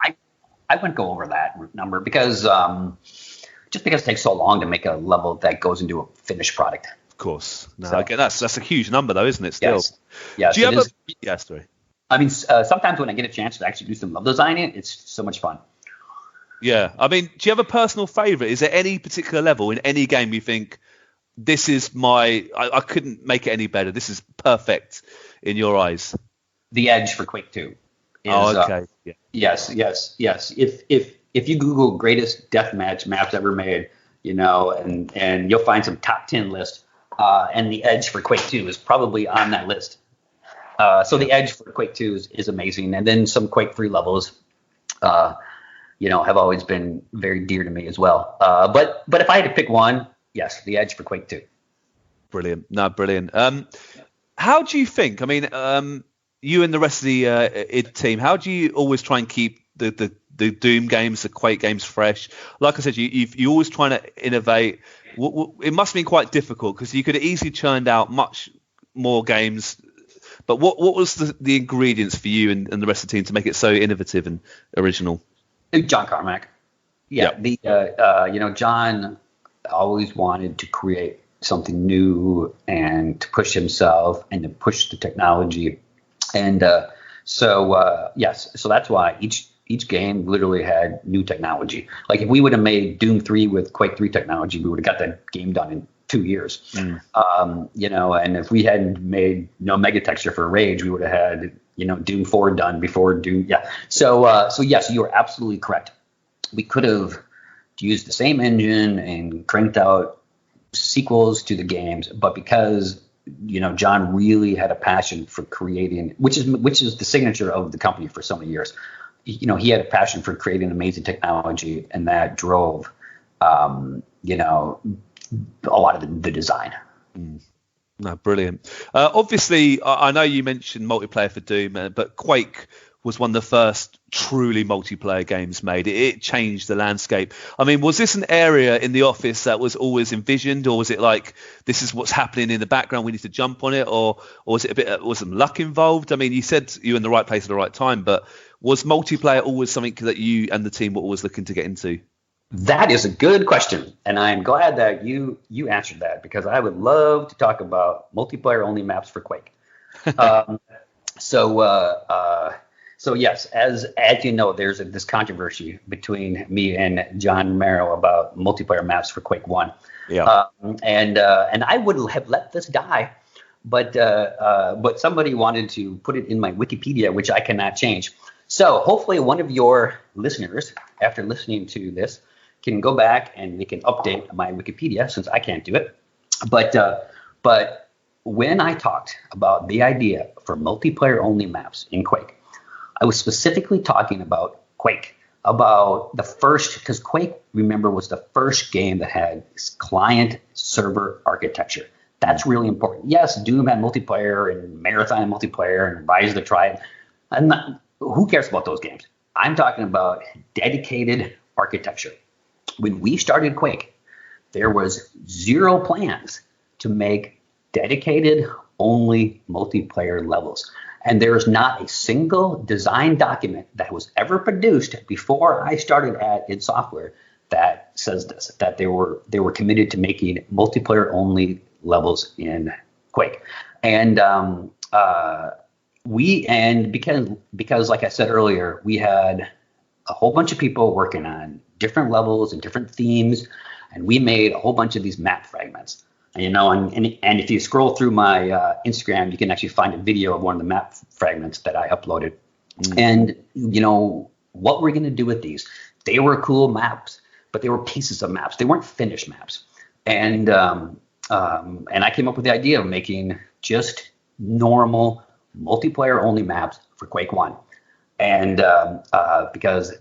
Speaker 3: I wouldn't go over that number because it takes so long to make a level that goes into a finished product.
Speaker 1: Of course. No, so, again, that's a huge number, though, isn't it? Still.
Speaker 3: Yes.
Speaker 1: Do you have Yes, sorry.
Speaker 3: I mean, sometimes when I get a chance to actually do some level designing, it's so much fun.
Speaker 1: Yeah. I mean, do you have a personal favourite? Is there any particular level in any game you think this is I couldn't make it any better? This is perfect in your eyes.
Speaker 3: The Edge for Quake 2.
Speaker 1: Okay. Yeah.
Speaker 3: Yes. If you Google greatest deathmatch maps ever made, and you'll find some top 10 list, and the Edge for Quake 2 is probably on that list. So the Edge for Quake 2 is amazing, and then some Quake 3 levels, have always been very dear to me as well. But if I had to pick one, yes, the Edge for Quake 2.
Speaker 1: Brilliant. No, brilliant. How do you think? I mean, you and the rest of the id team, how do you always try and keep the Doom games, the Quake games fresh? Like I said, you're always trying to innovate. It must have been quite difficult because you could have easily churned out much more games. But what was the ingredients for you and the rest of the team to make it so innovative and original?
Speaker 3: John Carmack. Yeah. John always wanted to create something new and to push himself and to push the technology. And so that's why each game literally had new technology. Like if we would have made Doom 3 with Quake 3 technology, we would have got that game done in 2 years. And if we hadn't made mega texture for Rage, we would have had Doom 4 done before Doom. Yeah. So yes, you are absolutely correct. We could have used the same engine and cranked out sequels to the games, but because John really had a passion for creating, which is the signature of the company for so many years. He had a passion for creating amazing technology, and that drove a lot of the design.
Speaker 1: No, brilliant. Obviously, I know you mentioned multiplayer for Doom, but Quake was one of the first truly multiplayer games made. It changed the landscape. I mean, was this an area in the office that was always envisioned, or was it like this is what's happening in the background, we need to jump on it, or was it was some luck involved? I mean, you said you were in the right place at the right time, but was multiplayer always something that you and the team were always looking to get into?
Speaker 3: That is a good question, and I'm glad that you answered that, because I would love to talk about multiplayer only maps for Quake. So yes, as you know, there's this controversy between me and John Romero about multiplayer maps for Quake 1.
Speaker 1: Yeah.
Speaker 3: And I would have let this die, but somebody wanted to put it in my Wikipedia, which I cannot change. So hopefully one of your listeners, after listening to this, can go back and they can update my Wikipedia, since I can't do it. But when I talked about the idea for multiplayer only maps in Quake, I was specifically talking about Quake, about the first, because Quake, remember, was the first game that had client server architecture. That's really important. Yes, Doom had multiplayer and Marathon multiplayer and Rise of the Triad. Who cares about those games? I'm talking about dedicated architecture. When we started Quake, there was zero plans to make dedicated only multiplayer levels. And there's not a single design document that was ever produced before I started at id Software that says this, that they were committed to making multiplayer only levels in Quake. And because like I said earlier, we had a whole bunch of people working on different levels and different themes, and we made a whole bunch of these map fragments. And if you scroll through my Instagram, you can actually find a video of one of the map fragments that I uploaded. And what we're going to do with these? They were cool maps, but they were pieces of maps. They weren't finished maps. And I came up with the idea of making just normal multiplayer only maps for Quake 1. And because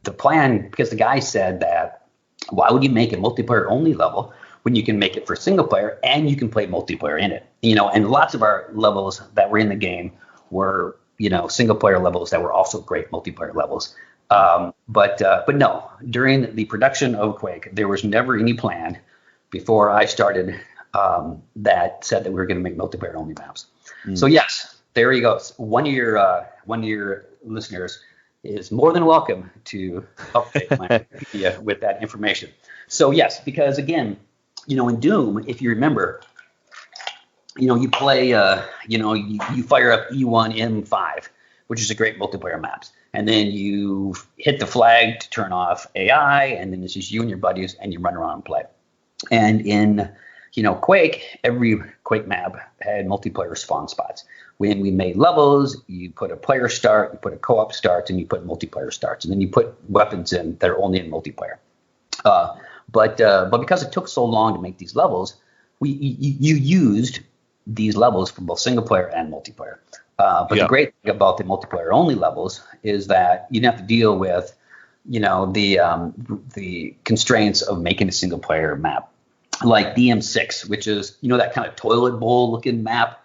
Speaker 3: the guy said that, why would you make a multiplayer only level when you can make it for single player and you can play multiplayer in it? And lots of our levels that were in the game were, single player levels that were also great multiplayer levels. But no, during the production of Quake, there was never any plan before I started that said that we were going to make multiplayer only maps. So yes, there you go. One of your listeners is more than welcome to update my Wikipedia with that information. So yes, because again, in Doom, if you remember, you play, you fire up E1 M5, which is a great multiplayer maps. and then you hit the flag to turn off AI, and then it's just you and your buddies, and you run around and play. And in Quake, every Quake map had multiplayer spawn spots. When we made levels, you put a player start, you put a co-op start, and you put multiplayer starts, and then you put weapons in that are only in multiplayer. But because it took so long to make these levels, you used these levels for both single player and multiplayer. But the great thing about the multiplayer only levels is that you didn't have to deal with, the constraints of making a single player map, like DM6, which is that kind of toilet bowl looking map.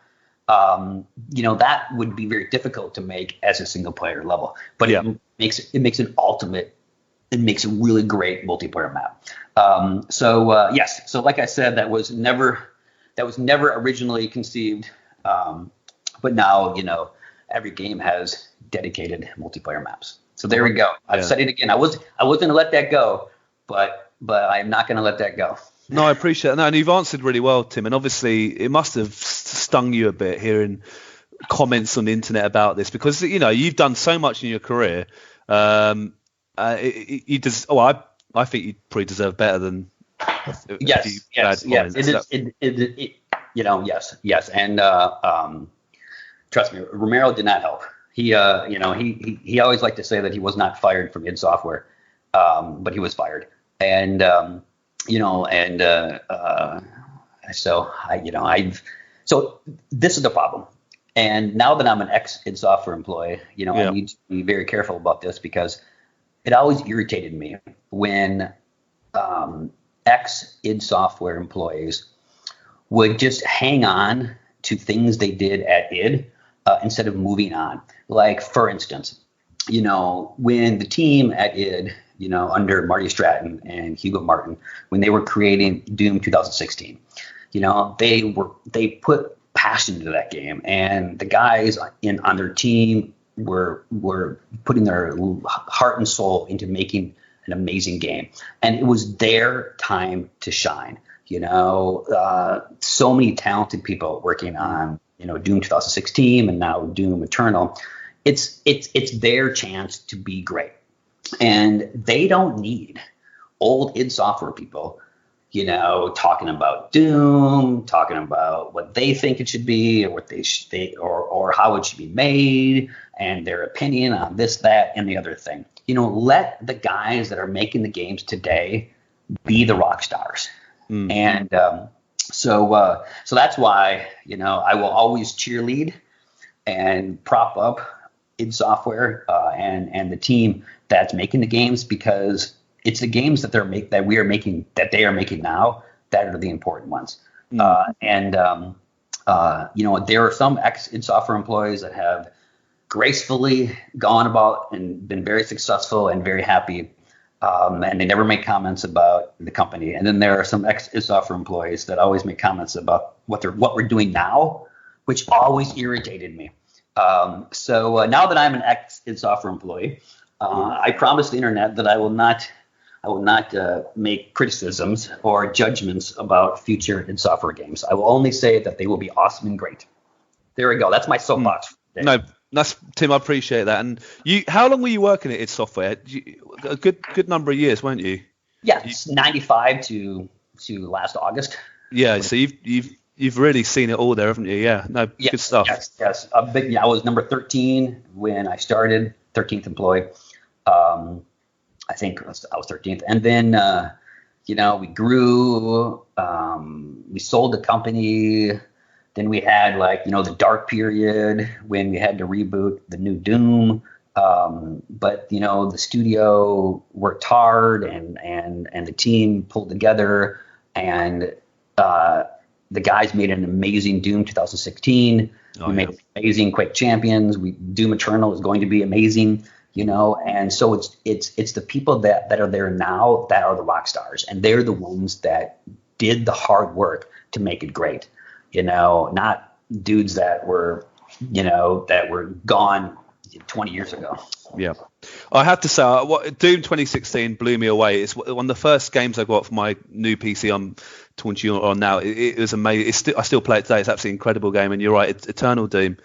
Speaker 3: That would be very difficult to make as a single player level. But it makes an ultimate. It makes a really great multiplayer map. Yes. So like I said, that was never originally conceived. But now, every game has dedicated multiplayer maps. So there we go. I've said it again. I wasn't going to let that go, but I'm not going to let that go.
Speaker 1: No, I appreciate it. No, and you've answered really well, Tim. And obviously, it must have stung you a bit hearing comments on the internet about this, because you've done so much in your career. I think you probably deserve better than
Speaker 3: yes. Yes. And trust me, Romero did not help. He always liked to say that he was not fired from id Software, but he was fired. And so this is the problem. And now that I'm an ex-id Software employee, I need to be very careful about this, because it always irritated me when ex-id Software employees would just hang on to things they did at id instead of moving on. Like, for instance, when the team at id, under Marty Stratton and Hugo Martin, when they were creating Doom 2016, they put passion into that game, and the guys on their team were putting their heart and soul into making an amazing game, and it was their time to shine. So many talented people working on Doom 2016 and now Doom Eternal. It's their chance to be great, and they don't need old id Software people talking about Doom, talking about what they think it should be, or what or how it should be made, and their opinion on this, that, and the other thing. Let the guys that are making the games today be the rock stars. And so that's why I will always cheerlead and prop up id Software and the team that's making the games, because it's the games that they are making now that are the important ones. There are some ex-id Software employees that have gracefully gone about and been very successful and very happy, and they never make comments about the company. And then there are some ex-id Software employees that always make comments about what we're doing now, which always irritated me. So now that I'm an ex-id Software employee, I promise the internet that I will not make criticisms or judgments about future id Software games. I will only say that they will be awesome and great. There we go. That's my soapbox.
Speaker 1: No, that's Tim. I appreciate that. And how long were you working at id Software? A good number of years, weren't you?
Speaker 3: Yeah, it's 95 to last August.
Speaker 1: Yeah, so you've really seen it all there, haven't you? Yeah, no,
Speaker 3: yes,
Speaker 1: good stuff.
Speaker 3: Yes. I was number 13 when I started, 13th employee. I think I was 13th. And then, we grew, we sold the company. Then we had the dark period when we had to reboot the new Doom. But the studio worked hard and the team pulled together, and the guys made an amazing Doom 2016. We made amazing Quake Champions. Doom Eternal is going to be amazing. And so it's the people that are there now that are the rock stars, and they're the ones that did the hard work to make it great. Not dudes that were gone 20 years ago.
Speaker 1: Yeah, I have to say, Doom 2016 blew me away. It's one of the first games I got for my new PC I'm talking to you on now. It was amazing. I still play it today. It's an absolutely incredible game. And you're right, Eternal Doom.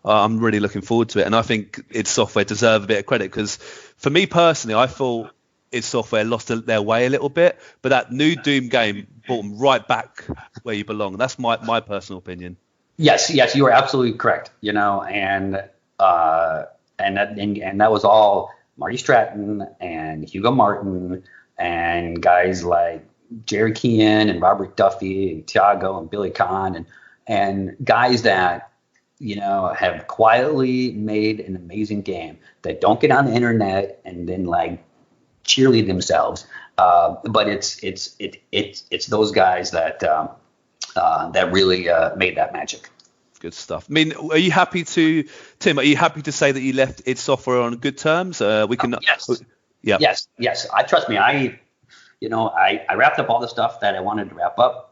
Speaker 1: I'm really looking forward to it, and I think id Software deserve a bit of credit, because for me personally, I thought id Software lost their way a little bit, but that new Doom game brought them right back where you belong. That's my personal opinion.
Speaker 3: Yes, you are absolutely correct. And that was all Marty Stratton and Hugo Martin and guys like Jerry Keane and Robert Duffy and Thiago and Billy Kahn and guys that have quietly made an amazing game that don't get on the internet and then like cheerlead themselves. But it's those guys that really made that magic.
Speaker 1: Good stuff. I mean, are you happy to say that you left id Software on good terms? We can.
Speaker 3: Yes.
Speaker 1: Yeah.
Speaker 3: Yes. Trust me. I wrapped up all the stuff that I wanted to wrap up.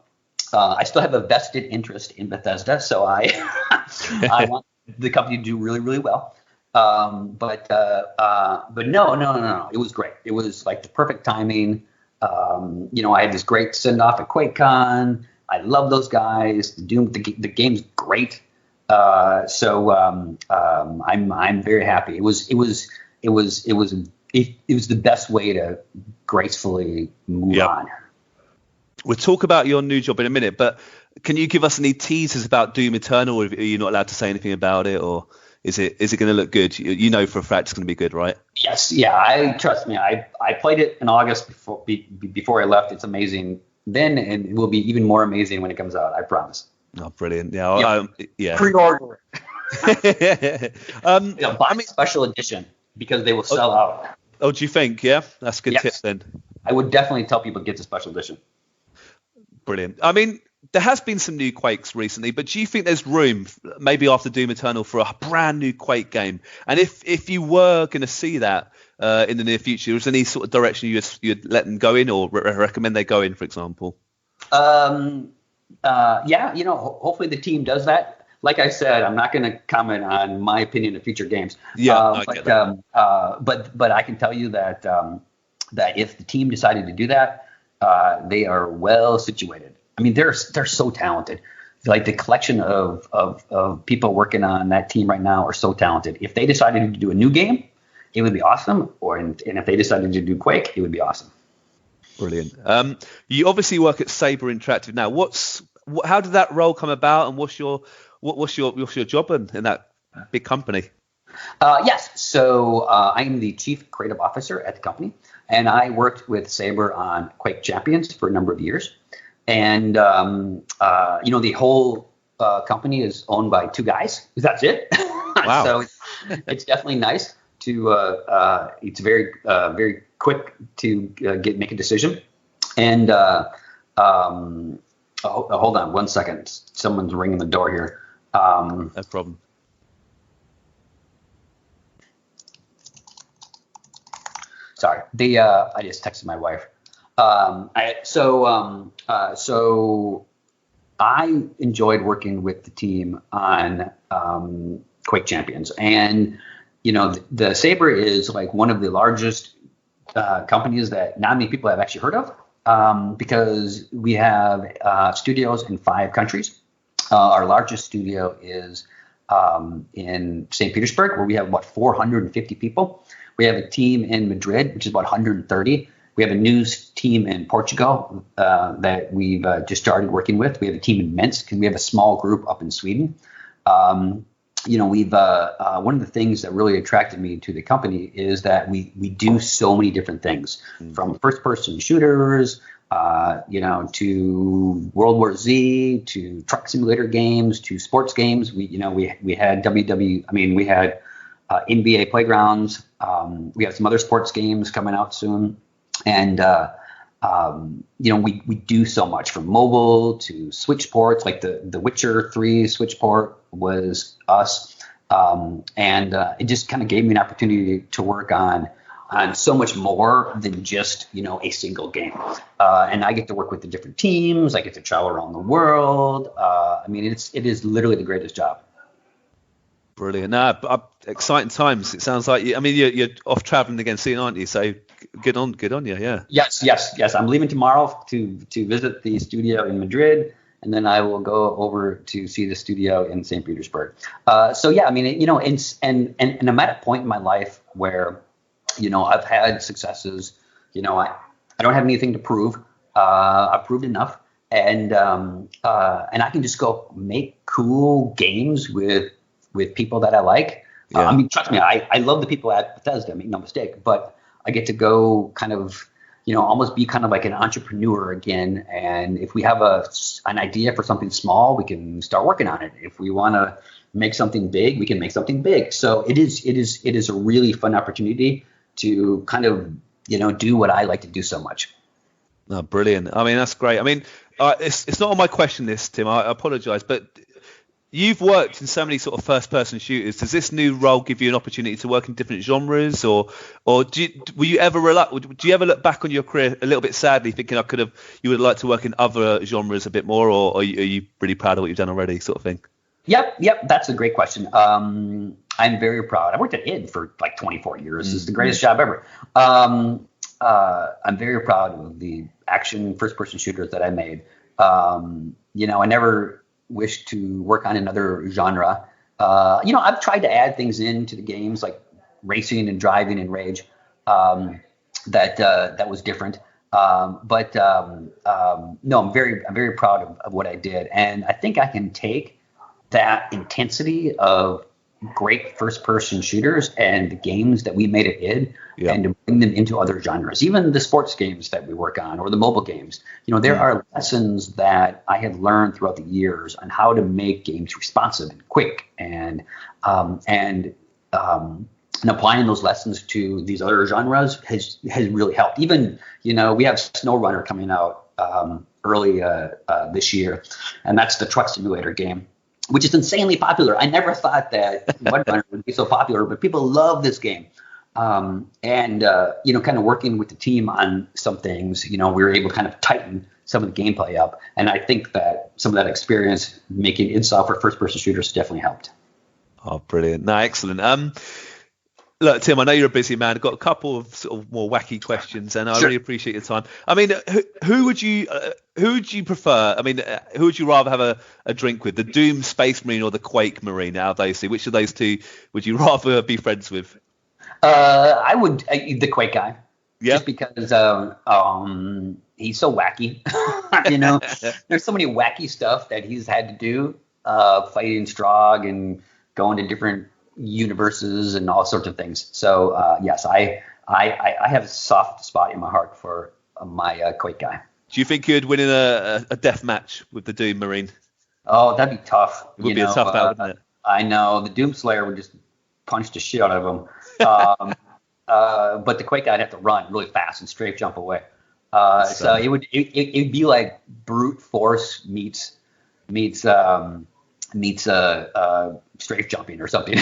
Speaker 3: I still have a vested interest in Bethesda, so I want the company to do really, really well. But no. It was great. It was like the perfect timing. I had this great send off at QuakeCon. I love those guys. The game's great. So I'm very happy. It was the best way to gracefully move on.
Speaker 1: We'll talk about your new job in a minute, but can you give us any teasers about Doom Eternal, or are you not allowed to say anything about it, or is it going to look good? You know for a fact it's going to be good, right?
Speaker 3: Yes, yeah. Trust me. I played it in August before I left. It's amazing then, and it will be even more amazing when it comes out. I promise.
Speaker 1: Oh, brilliant! Yeah.
Speaker 3: Pre-order it. Buy special edition because they will sell out.
Speaker 1: Oh, do you think? Yeah, that's a good tip then.
Speaker 3: I would definitely tell people to get the special edition.
Speaker 1: Brilliant. I mean, there has been some new Quakes recently, but do you think there's room, maybe after Doom Eternal, for a brand new Quake game? And if you were going to see that in the near future, is there any sort of direction you'd let them go in, or recommend they go in, for example?
Speaker 3: Hopefully the team does that. Like I said, I'm not going to comment on my opinion of future games.
Speaker 1: Yeah,
Speaker 3: but I can tell you that that if the team decided to do that, they are well situated. I mean, they're so talented. Like the collection of people working on that team right now are so talented. If they decided to do a new game, it would be awesome. And if they decided to do Quake, it would be awesome.
Speaker 1: Brilliant. You obviously work at Saber Interactive now. How did that role come about, and what's your job in that big company?
Speaker 3: Yes. So I'm the chief creative officer at the company, and I worked with Saber on Quake Champions for a number of years. And the whole company is owned by two guys. That's it.
Speaker 1: Wow.
Speaker 3: So it's definitely nice to. It's very very quick to make a decision. And hold on one second. Someone's ringing the door here.
Speaker 1: No problem.
Speaker 3: Sorry, I just texted my wife. So I enjoyed working with the team on Quake Champions, and the Saber is like one of the largest companies that not many people have actually heard of, because we have studios in 5 countries. Our largest studio is in St. Petersburg, where we have about 450 people. We have a team in Madrid, which is about 130. We have a new team in Portugal that we've just started working with. We have a team in Minsk, and we have a small group up in Sweden. We've one of the things that really attracted me to the company is that we do so many different things, from first-person shooters, to World War Z, to truck simulator games, to sports games. We had we had NBA Playgrounds. We have some other sports games coming out soon. And, we do so much, from mobile to Switch ports, like the Witcher 3 Switch port was us. It just kind of gave me an opportunity to work on so much more than just, a single game. And I get to work with the different teams. I get to travel around the world. It is literally the greatest job.
Speaker 1: Brilliant. Exciting times. It sounds like you're off traveling again soon, aren't you? So good on you. Yeah.
Speaker 3: Yes. I'm leaving tomorrow to visit the studio in Madrid, and then I will go over to see the studio in St. Petersburg. So yeah, I mean, and I'm at a point in my life where, I've had successes. I don't have anything to prove. I've proved enough, and I can just go make cool games with people that I like.
Speaker 1: Yeah.
Speaker 3: I mean, trust me, I love the people at Bethesda, make no mistake, but I get to go kind of, almost be kind of like an entrepreneur again. And if we have an idea for something small, we can start working on it. If we want to make something big, we can make something big. So it is a really fun opportunity to kind of, do what I like to do so much.
Speaker 1: No, brilliant. I mean, that's great. I mean, it's not on my question list, Tim. I apologize, but you've worked in so many sort of first-person shooters. Does this new role give you an opportunity to work in different genres, or do you ever look back on your career a little bit sadly, thinking you would like to work in other genres a bit more, or are you really proud of what you've done already, sort of thing?
Speaker 3: Yep. That's a great question. I'm very proud. I worked at id for like 24 years. This is the greatest job ever. I'm very proud of the action first-person shooters that I made. I never wish to work on another genre. I've tried to add things into the games like racing and driving and rage. That was different. But no, I'm very proud of what I did, and I think I can take that intensity of great first-person shooters and the games that we made at id and to bring them into other genres, even the sports games that we work on or the mobile games. There are lessons that I have learned throughout the years on how to make games responsive and quick, and applying those lessons to these other genres has really helped. Even, we have SnowRunner coming out early this year, and that's the truck simulator game, which is insanely popular. I never thought that Mudrunner would be so popular, but people love this game. Kind of working with the team on some things, we were able to kind of tighten some of the gameplay up. And I think that some of that experience making id software first-person shooters definitely helped.
Speaker 1: Oh, brilliant. No, excellent. Look, Tim, I know you're a busy man. I've got a couple of sort of more wacky questions, and I really appreciate your time. I mean, who would you prefer? I mean, who would you rather have a drink with, the Doom Space Marine or the Quake Marine? Out of those two, which of those two would you rather be friends with?
Speaker 3: I would the Quake guy, just because he's so wacky. There's so many wacky stuff that he's had to do, fighting Strogg and going to different universes and all sorts of things. So yes, I have a soft spot in my heart for my Quake guy.
Speaker 1: Do you think you'd win in a death match with the Doom Marine?
Speaker 3: Oh, that'd be tough.
Speaker 1: It would be a tough battle, wouldn't it?
Speaker 3: I know the Doom Slayer would just punch the shit out of him. But the Quake guy'd have to run really fast and strafe jump away. So it'd be like brute force meets strafe jumping or something.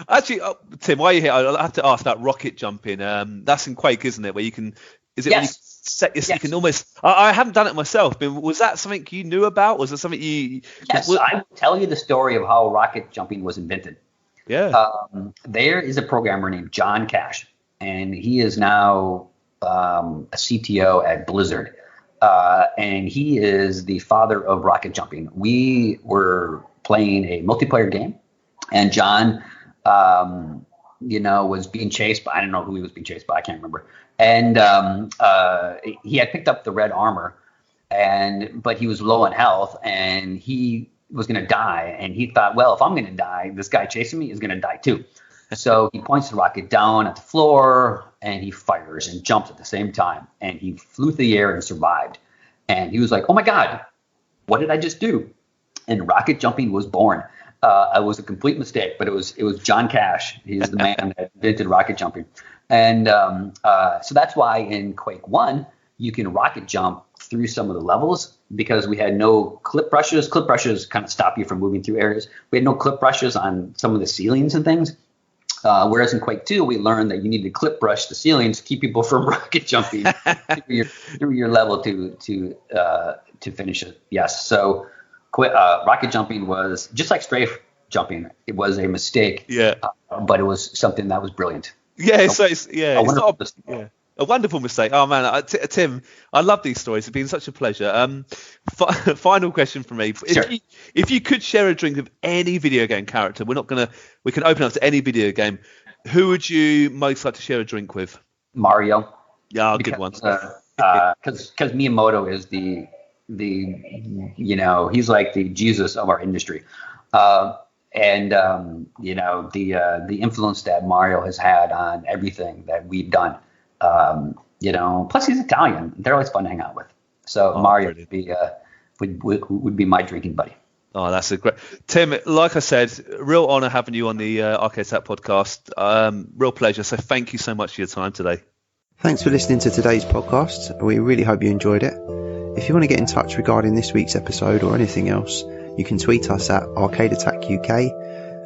Speaker 1: Actually, Tim, while you're here, I'll have to ask about rocket jumping. That's in Quake, isn't it? Where you can, is it? Yes. When you set your, you can almost. I haven't done it myself. But was that something you knew about? Was it something you?
Speaker 3: Yes, I will tell you the story of how rocket jumping was invented.
Speaker 1: Yeah.
Speaker 3: There is a programmer named John Cash, and he is now a CTO at Blizzard. And he is the father of rocket jumping. We were playing a multiplayer game, and John, was being chased by, I don't know who he was being chased by, I can't remember. And he had picked up the red armor, but he was low on health, and he was going to die. And he thought, well, if I'm going to die, this guy chasing me is going to die too. So he points the rocket down at the floor, and he fires and jumps at the same time. And he flew through the air and survived. And he was like, oh, my God, what did I just do? And rocket jumping was born. It was a complete mistake, but it was John Cash. He's the man that invented rocket jumping. And so that's why in Quake 1, you can rocket jump through some of the levels because we had no clip brushes. Clip brushes kind of stop you from moving through areas. We had no clip brushes on some of the ceilings and things. Whereas in Quake 2, we learned that you need to clip brush the ceilings to keep people from rocket jumping through your level to finish it. Yes. So rocket jumping was just like strafe jumping. It was a mistake.
Speaker 1: Yeah.
Speaker 3: But it was something that was brilliant.
Speaker 1: Yeah. A wonderful mistake. Oh man, Tim, I love these stories. It's been such a pleasure. Final question from me.
Speaker 3: Sure.
Speaker 1: If you could share a drink with any video game character, we can open up to any video game. Who would you most like to share a drink with?
Speaker 3: Mario.
Speaker 1: Yeah, good one.
Speaker 3: Because Miyamoto is the he's like the Jesus of our industry, and the influence that Mario has had on everything that we've done. Plus he's Italian. They're always fun to hang out with. So Mario would be my drinking buddy.
Speaker 1: Oh, that's a great Tim. Like I said, real honor having you on the Arcade Attack podcast. Real pleasure. So thank you so much for your time today.
Speaker 4: Thanks for listening to today's podcast. We really hope you enjoyed it. If you want to get in touch regarding this week's episode or anything else, you can tweet us at Arcade Attack UK,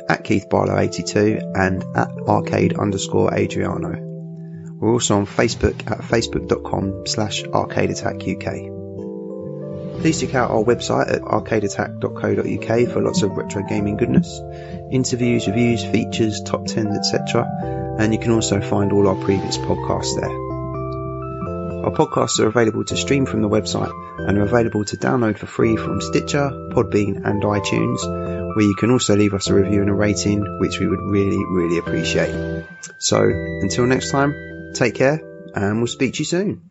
Speaker 4: at Keith Barlow 82, and at Arcade_Adriano. We're also on Facebook at facebook.com/Arcade Attack UK. Please check out our website at arcadeattack.co.uk for lots of retro gaming goodness, interviews, reviews, features, top 10s, etc. And you can also find all our previous podcasts there. Our podcasts are available to stream from the website and are available to download for free from Stitcher, Podbean and iTunes, where you can also leave us a review and a rating, which we would really, really appreciate. So until next time, take care and we'll speak to you soon.